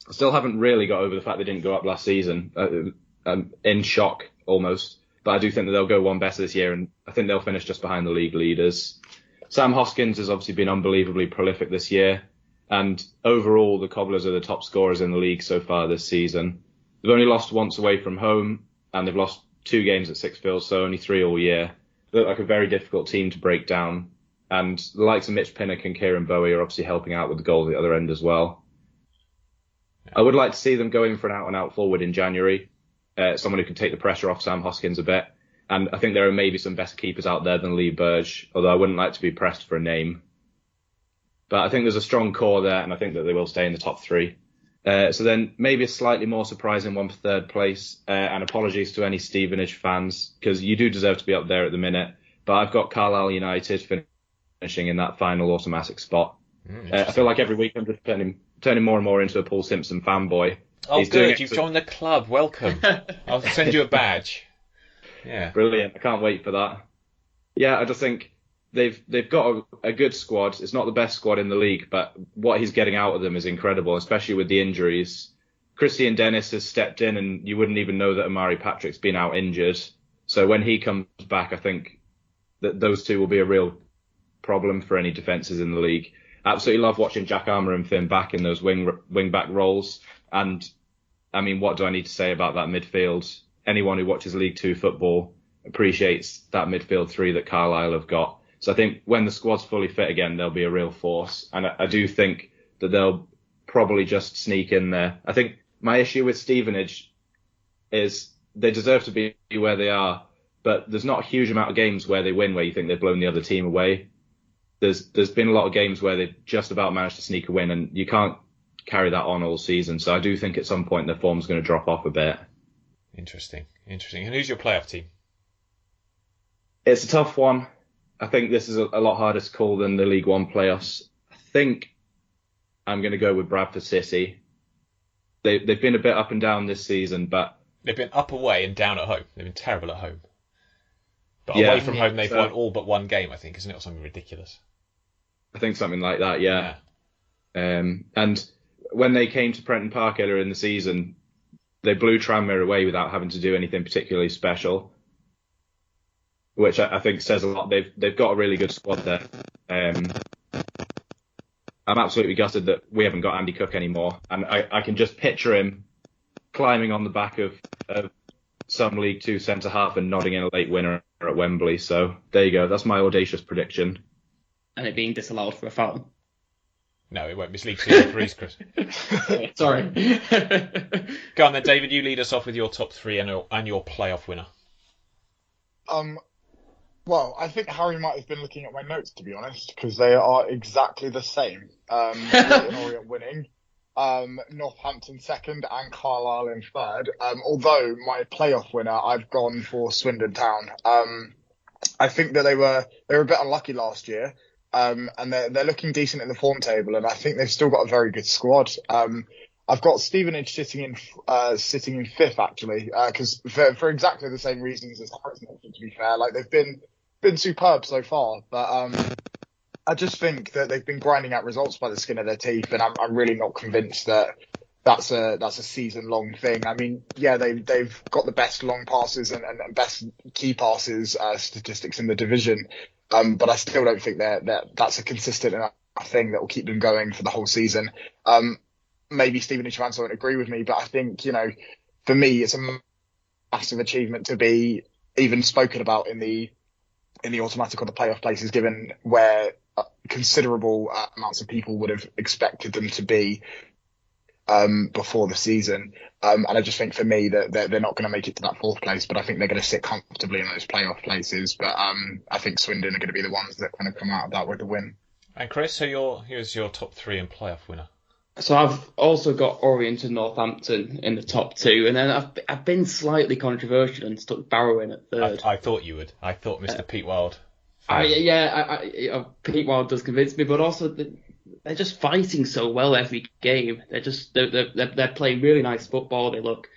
I still haven't really got over the fact they didn't go up last season. I'm in shock almost, but I do think that they'll go one better this year, and I think they'll finish just behind the league leaders. Sam Hoskins has obviously been unbelievably prolific this year, and overall the Cobblers are the top scorers in the league so far this season. They've only lost once away from home, and they've lost 2 games at Sixfields, so only 3 all year. They look like a very difficult team to break down, and the likes of Mitch Pinnock and Kieran Bowie are obviously helping out with the goals at the other end as well. I would like to see them go in for an out-and-out forward in January, someone who can take the pressure off Sam Hoskins a bit. And I think there are maybe some better keepers out there than Lee Burge, although I wouldn't like to be pressed for a name. But I think there's a strong core there, and I think that they will stay in the top 3. So then maybe a slightly more surprising one for third place. And apologies to any Stevenage fans, because you do deserve to be up there at the minute. But I've got Carlisle United finishing in that final automatic spot. I feel like every week I'm just turning more and more into a Paul Simpson fanboy. Oh, good. You've joined the club. Welcome. I'll send you a badge. Yeah. Brilliant. I can't wait for that. Yeah, I just think they've got a good squad. It's not the best squad in the league, but what he's getting out of them is incredible, especially with the injuries. Christian Dennis has stepped in, and you wouldn't even know that Amari Patrick's been out injured. So when he comes back, I think that those two will be a real problem for any defences in the league. Absolutely love watching Jack Armour and Finn back in those wing back roles. And I mean, what do I need to say about that midfield? Anyone who watches League 2 football appreciates that midfield 3 that Carlisle have got. So I think when the squad's fully fit again, they'll be a real force. And I do think that they'll probably just sneak in there. I think my issue with Stevenage is they deserve to be where they are, but there's not a huge amount of games where they win where you think they've blown the other team away. There's been a lot of games where they've just about managed to sneak a win, and you can't carry that on all season. So I do think at some point their form's going to drop off a bit. Interesting. And who's your playoff team? It's a tough one. I think this is a lot harder to call than the League One playoffs. I think I'm going to go with Bradford City. They've been a bit up and down this season, but they've been up away and down at home. They've been terrible at home. But away from home, they've won all but one game, I think, isn't it? Or something ridiculous. I think something like that, yeah. And when they came to Prenton Park earlier in the season, they blew Tranmere away without having to do anything particularly special, which I think says a lot. They've got a really good squad there. I'm absolutely gutted that we haven't got Andy Cook anymore, and I can just picture him climbing on the back of some League 2 centre-half and nodding in a late winner at Wembley. So there you go. That's my audacious prediction. And it being disallowed for a foul. No, it won't be League 2 referees, Chris. Sorry. Go on then, David. You lead us off with your top 3 and your playoff winner. Well, I think Harry might have been looking at my notes, to be honest, because they are exactly the same. Leyton Orient winning, Northampton second, and Carlisle in third. Although my playoff winner, I've gone for Swindon Town. I think that they were a bit unlucky last year. And they're looking decent in the form table, and I think they've still got a very good squad. I've got Stevenage sitting in fifth, actually, because for exactly the same reasons as Harry's mentioned, to be fair. Like, they've been superb so far, but I just think that they've been grinding out results by the skin of their teeth, and I'm really not convinced that that's a season-long thing. I mean, yeah, they've got the best long passes and best key passes statistics in the division. But I still don't think that's a consistent enough thing that will keep them going for the whole season. Maybe Stevenage fans won't agree with me, but I think, for me, it's a massive achievement to be even spoken about in the automatic or the playoff places, given where considerable amounts of people would have expected them to be before the season. And I just think for me that they're not going to make it to that fourth place, but I think they're going to sit comfortably in those playoff places. But I think Swindon are going to be the ones that kind of come out of that with the win. And Chris, so here's your top 3 and playoff winner. So I've also got Orient and Northampton in the top 2, and then I've been slightly controversial and stuck Barrow in at third. I thought you would. I thought Mr. Pete Wild. Pete Wild does convince me, but also they're just fighting so well every game. They're playing really nice football. They look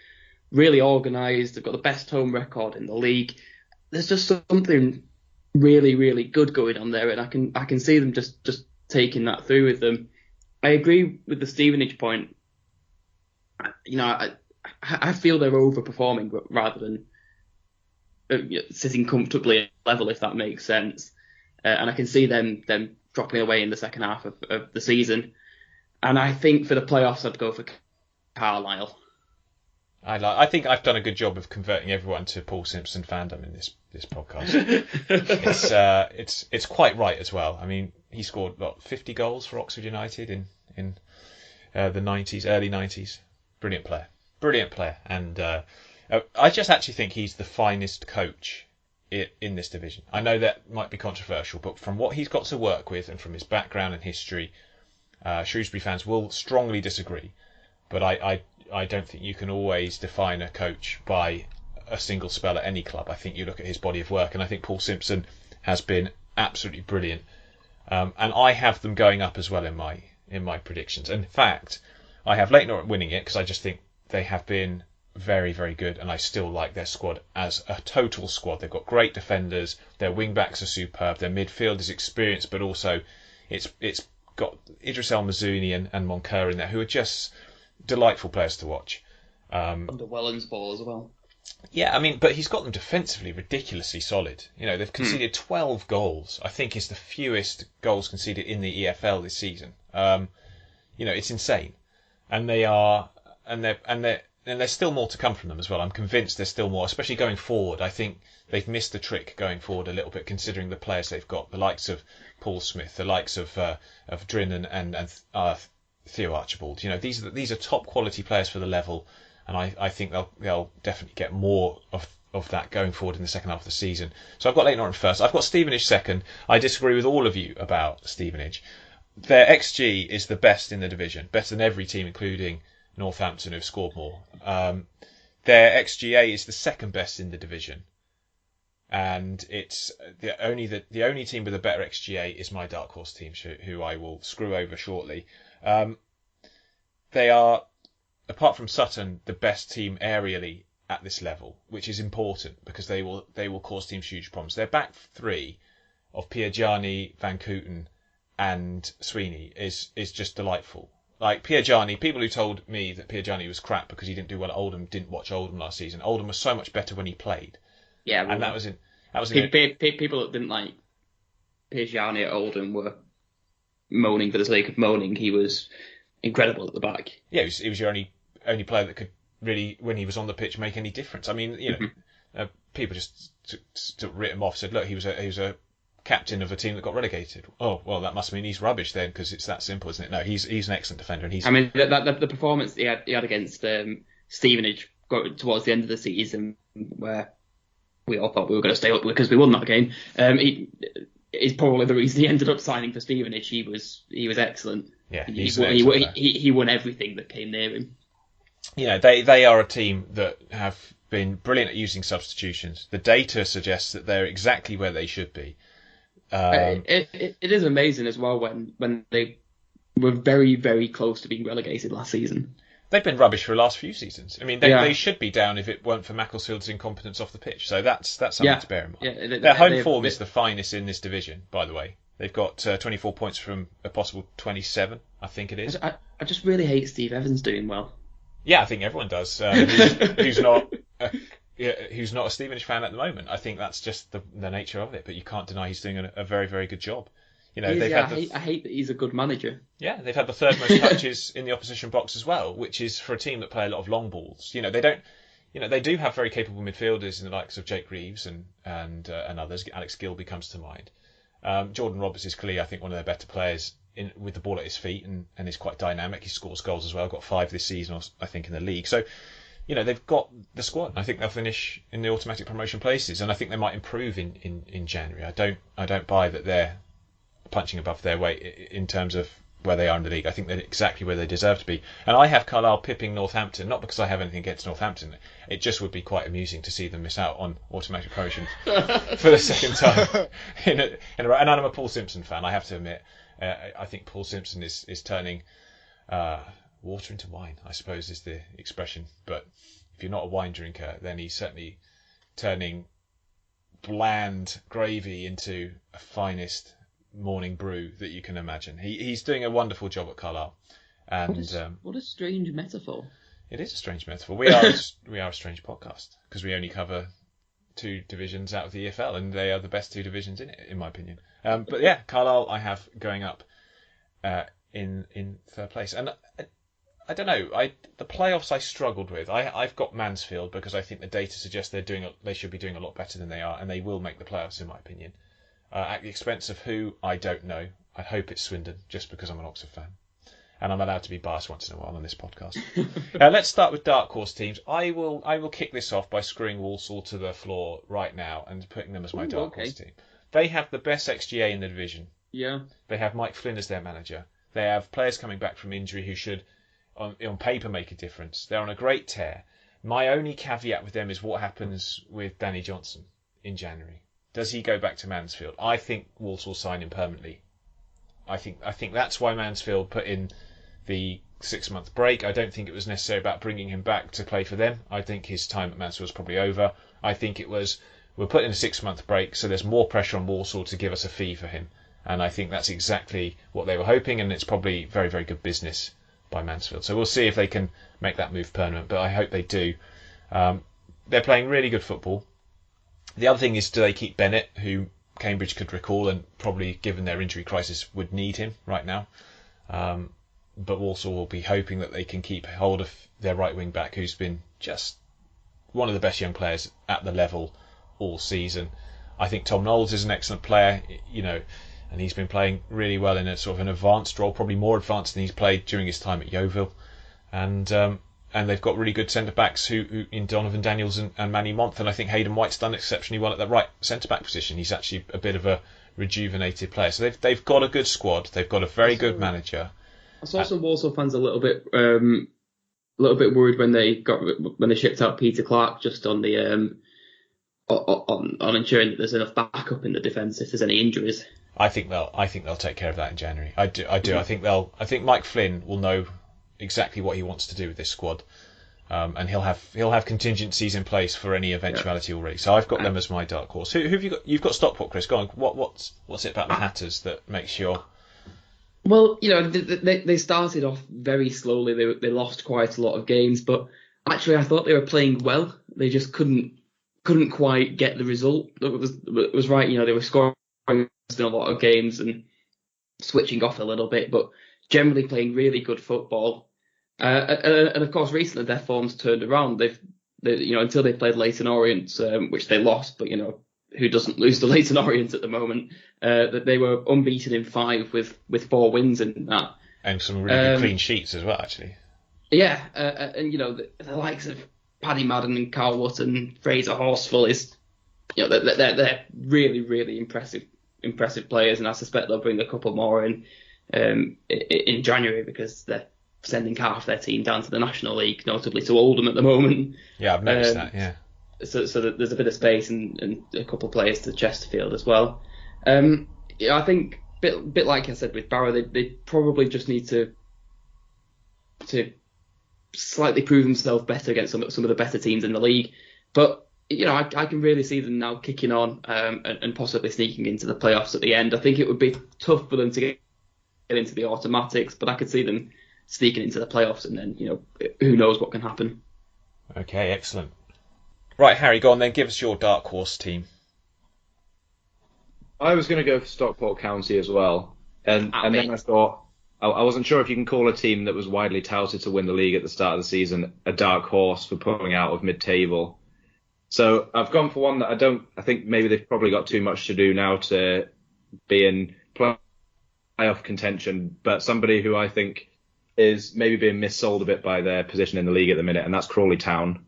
really organised. They've got the best home record in the league. There's just something really, really good going on there, and I can see them just taking that through with them. I agree with the Stevenage point. I feel they're overperforming rather than sitting comfortably at level, if that makes sense. And I can see them dropping away in the second half of the season. And I think for the playoffs, I'd go for Carlisle. I think I've done a good job of converting everyone to Paul Simpson fandom in this podcast. It's quite right as well. I mean, he scored 50 goals for Oxford United in the 90s, early 90s. Brilliant player. And I just actually think he's the finest coach in this division. I know that might be controversial, but from what he's got to work with and from his background and history, Shrewsbury fans will strongly disagree. But I don't think you can always define a coach by a single spell at any club. I think you look at his body of work, and I think Paul Simpson has been absolutely brilliant. And I have them going up as well in my predictions. In fact, I have Leyton Orient winning it because I just think they have been very, very good, and I still like their squad as a total squad. They've got great defenders, their wing backs are superb, their midfield is experienced, but also it's got Idris El Mazouni and Moncur in there, who are just delightful players to watch. Under Welland's ball as well. Yeah, I mean, but he's got them defensively ridiculously solid. They've conceded 12 goals. I think is the fewest goals conceded in the EFL this season. It's insane, and there's still more to come from them as well. I'm convinced there's still more, especially going forward. I think they've missed the trick going forward a little bit, considering the players they've got, the likes of Paul Smith, the likes of Drin and Theo Archibald. These are top quality players for the level, and I think they'll definitely get more of that going forward in the second half of the season. So I've got Leyton Orient first. I've got Stevenage second. I disagree with all of you about Stevenage. Their XG is the best in the division, better than every team, including Northampton, who've scored more. Their XGA is the second best in the division, and it's the only team with a better XGA is my dark horse team, who I will screw over shortly. They are, apart from Sutton, the best team aerially at this level, which is important because they will cause teams huge problems. Their back three of Piergiani, Van Kooten, and Sweeney is just delightful. Like Piergiani, people who told me that Piergiani was crap because he didn't do well at Oldham didn't watch Oldham last season. Oldham was so much better when he played. Yeah, well, and that was in people that didn't like Piergiani at Oldham were moaning for the sake of moaning. He was incredible at the back. Yeah, he was your only player that could really, when he was on the pitch, make any difference. I mean, people just writ him off, said, look, he was a captain of a team that got relegated. Oh, well, that must mean he's rubbish then, because it's that simple, isn't it? No, he's an excellent defender, and he's. I mean, the performance he had against Stevenage towards the end of the season, where we all thought we were going to stay up because we won that game. Is probably the reason he ended up signing for Stevenage. He was excellent. Yeah, he won everything that came near him. They are a team that have been brilliant at using substitutions. The data suggests that they're exactly where they should be. It is amazing as well when they were very, very close to being relegated last season. They've been rubbish for the last few seasons. I mean, they should be down if it weren't for Macclesfield's incompetence off the pitch. So that's something to bear in mind. Yeah, their home form is the finest in this division, by the way. They've got 24 points from a possible 27, I think it is. I just really hate Steve Evans doing well. Yeah, I think everyone does. Who's not a Stevenage fan at the moment. I think that's just the nature of it. But you can't deny he's doing a very, very good job. I hate that he's a good manager. Yeah, they've had the third most touches in the opposition box as well, which is for a team that play a lot of long balls. They do have very capable midfielders in the likes of Jake Reeves and others. Alex Gilby comes to mind. Jordan Roberts is clearly, I think, one of their better players with the ball at his feet and is quite dynamic. He scores goals as well. Got 5 this season, I think, in the league. So, they've got the squad. I think they'll finish in the automatic promotion places, and I think they might improve in January. I don't buy that they're punching above their weight in terms of where they are in the league. I think they're exactly where they deserve to be. And I have Carlisle pipping Northampton, not because I have anything against Northampton. It just would be quite amusing to see them miss out on automatic promotion for the second time in a row. And I'm a Paul Simpson fan, I have to admit. I think Paul Simpson is turning water into wine, I suppose is the expression. But if you're not a wine drinker, then he's certainly turning bland gravy into a finest morning brew that you can imagine. He's doing a wonderful job at Carlisle. And what a strange metaphor. It is a strange metaphor. We are a strange podcast because we only cover 2 divisions out of the EFL, and they are the best 2 divisions in it, in my opinion. But yeah, Carlisle I have going up in 3rd place. And I don't know. The playoffs I struggled with. I've got Mansfield because I think the data suggests they should be doing a lot better than they are, and they will make the playoffs in my opinion. At the expense of who, I don't know. I hope it's Swindon, just because I'm an Oxford fan. And I'm allowed to be biased once in a while on this podcast. Let's start with dark horse teams. I will kick this off by screwing Walsall to the floor right now and putting them as my dark horse team. They have the best XGA in the division. Yeah. They have Mike Flynn as their manager. They have players coming back from injury who should, on paper, make a difference. They're on a great tear. My only caveat with them is what happens with Danny Johnson in January. Does he go back to Mansfield? I think Walsall sign him permanently. I think that's why Mansfield put in the 6-month break. I don't think it was necessarily about bringing him back to play for them. I think his time at Mansfield was probably over. I think it was, we're putting a 6-month break, so there's more pressure on Walsall to give us a fee for him. And I think that's exactly what they were hoping, and it's probably very, very good business by Mansfield. So we'll see if they can make that move permanent, but I hope they do. They're playing really good football. The other thing is, do they keep Bennett, who Cambridge could recall and probably, given their injury crisis, would need him right now. But Walsall will be hoping that they can keep hold of their right wing back, who's been just one of the best young players at the level all season. I think Tom Knowles is an excellent player, and he's been playing really well in a sort of an advanced role, probably more advanced than he's played during his time at Yeovil. And they've got really good centre-backs who in Donovan Daniels and Manny Month, and I think Hayden White's done exceptionally well at the right centre-back position. He's actually a bit of a rejuvenated player. So they've got a good squad. They've got a very good manager. I saw some Walsall fans a little bit worried when they shipped out Peter Clark, just on the on ensuring that there's enough backup in the defence if there's any injuries. I think they'll take care of that in January. I do. I think Mike Flynn will know exactly what he wants to do with this squad, and he'll have contingencies in place for any eventuality already. So I've got them as my dark horse. Who have you got? You've got Stockport, Chris. Go on. What's it about the Hatters that makes your... Well, they started off very slowly. They lost quite a lot of games, but actually I thought they were playing well. They just couldn't quite get the result. It was right. They were scoring in a lot of games and switching off a little bit, but generally playing really good football. And of course, recently their form's turned around. They until they played Leyton Orient, which they lost, but who doesn't lose to Leyton Orient at the moment? That they were unbeaten in 5 with 4 wins in that, and some really good clean sheets as well, actually. Yeah, and the likes of Paddy Madden and Carl Wood and Fraser Horsfall is, they're really, really impressive players, and I suspect they'll bring a couple more in January, because they're sending half their team down to the National League, notably to Oldham at the moment. Yeah, I've noticed that. Yeah. So there's a bit of space and a couple of players to Chesterfield as well. I think bit like I said with Barrow, they probably just need to slightly prove themselves better against some of the better teams in the league. But I can really see them now kicking on and possibly sneaking into the playoffs at the end. I think it would be tough for them to get into the automatics, but I could see them sneaking into the playoffs, and then who knows what can happen. Okay, excellent. Right, Harry, go on then. Give us your dark horse team. I was going to go for Stockport County as well, and then I thought I wasn't sure if you can call a team that was widely touted to win the league at the start of the season a dark horse for pulling out of mid-table. So I've gone for one that I think maybe they've probably got too much to do now to be in playoff contention, but somebody who I think is maybe being missold a bit by their position in the league at the minute, and that's Crawley Town.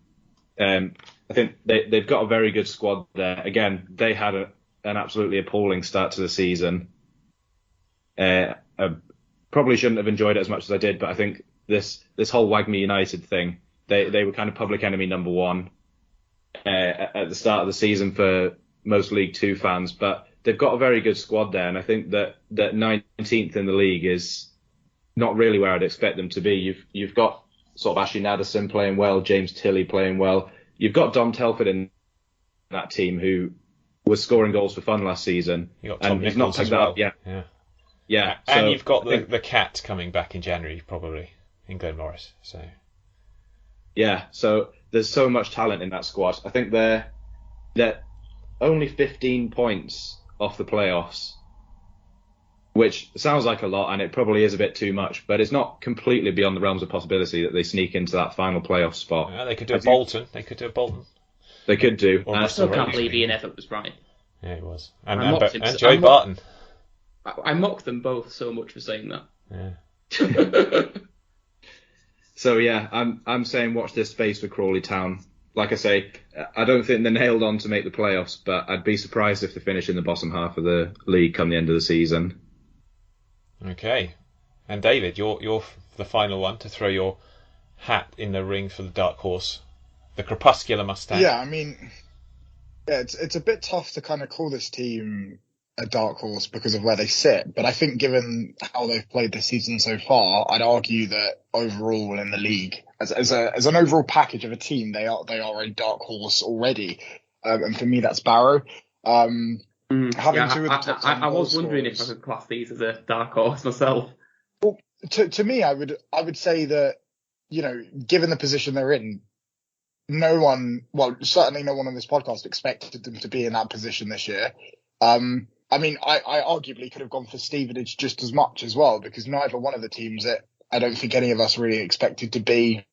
I think they've got a very good squad there. Again, they had an absolutely appalling start to the season. probably shouldn't have enjoyed it as much as I did, but I think this whole Wagme United thing, they were kind of public enemy number one at the start of the season for most League Two fans, but they've got a very good squad there, and I think that 19th in the league is not really where I'd expect them to be. You've got sort of Ashley Nadesan playing well, James Tilley playing well. You've got Dom Telford in that team who was scoring goals for fun last season, and he's not picked that up yet. Yeah. And so you've got the Cat coming back in January, probably, in Glenn Morris. So there's so much talent in that squad. I think they're only 15 points off the playoffs, which sounds like a lot, and it probably is a bit too much, but it's not completely beyond the realms of possibility that they sneak into that final playoff spot. Yeah, they could do a Bolton. They could do. I still can't believe Ian Effort was right. Yeah, he was. And Joey Barton. I mock them both so much for saying that. Yeah. So yeah, I'm saying watch this space for Crawley Town. Like I say, I don't think they're nailed on to make the playoffs, but I'd be surprised if they finish in the bottom half of the league come the end of the season. Okay. And David, you're the final one to throw your hat in the ring for the dark horse, the crepuscular Mustang. Yeah, I mean, it's a bit tough to kind of call this team a dark horse because of where they sit, but I think given how they've played this season so far, I'd argue that overall in the league, as an overall package of a team, they are a dark horse already, and for me that's Barrow. Having two of the top 10 I was wondering if I could class these as a dark horse myself. Well, to me, I would say that, you know, given the position they're in, certainly no one on this podcast expected them to be in that position this year. I mean, I arguably could have gone for Stevenage just as much as well, because neither one of the teams that I don't think any of us really expected to be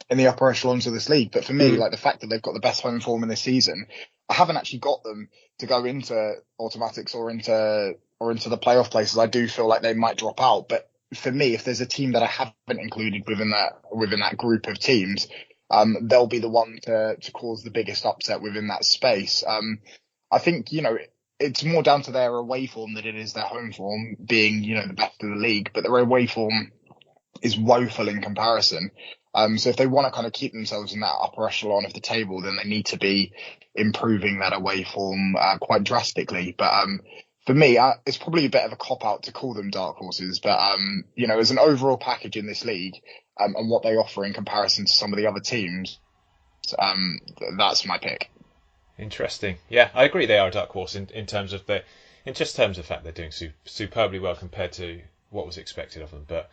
in the upper echelons of this league. But for me, like the fact that they've got the best home form in this season, I haven't actually got them to go into automatics or into the playoff places. I do feel like they might drop out. But for me, if there's a team that I haven't included within that group of teams, they'll be the one to cause the biggest upset within that space. I think, you know, it's more down to their away form than it is their home form being, you know, the best of the league, but their away form is woeful in comparison. So if they want to kind of keep themselves in that upper echelon of the table, then they need to be improving that away form quite drastically. But for me, it's probably a bit of a cop-out to call them dark horses. But, you know, as an overall package in this league and what they offer in comparison to some of the other teams, that's my pick. Interesting. Yeah, I agree they are a dark horse in terms of the fact they're doing superbly well compared to what was expected of them. But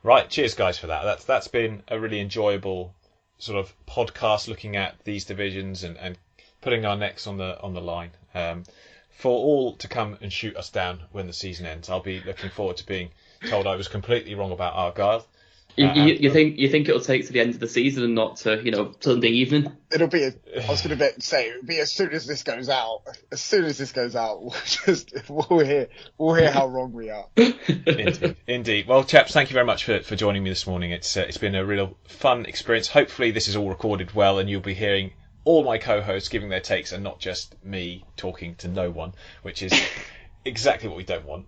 right, cheers guys for that. That's been a really enjoyable sort of podcast looking at these divisions and putting our necks on the line. For all to come and shoot us down when the season ends, I'll be looking forward to being told I was completely wrong about Argyle. You think it'll take to the end of the season and not to, you know, Sunday evening? It'll be. I was going to say it'll be as soon as this goes out. As soon as this goes out, we'll hear how wrong we are. Indeed. Well, chaps, thank you very much for joining me this morning. It's been a real fun experience. Hopefully, this is all recorded well, and you'll be hearing all my co-hosts giving their takes, and not just me talking to no one, which is exactly what we don't want.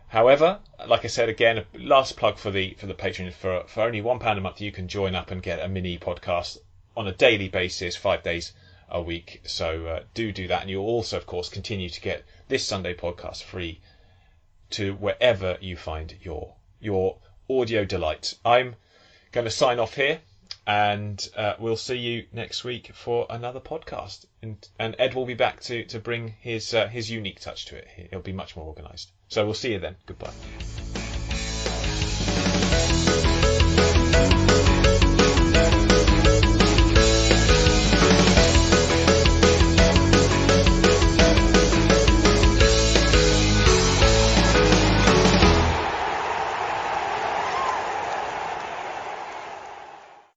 However, like I said, again, a last plug for the Patron. For only £1 a month, you can join up and get a mini podcast on a daily basis, 5 days a week. So do that, and you'll also, of course, continue to get this Sunday podcast free to wherever you find your audio delight. I'm going to sign off here, and we'll see you next week for another podcast. And Ed will be back to bring his unique touch to it. He'll be much more organised. So we'll see you then. Goodbye.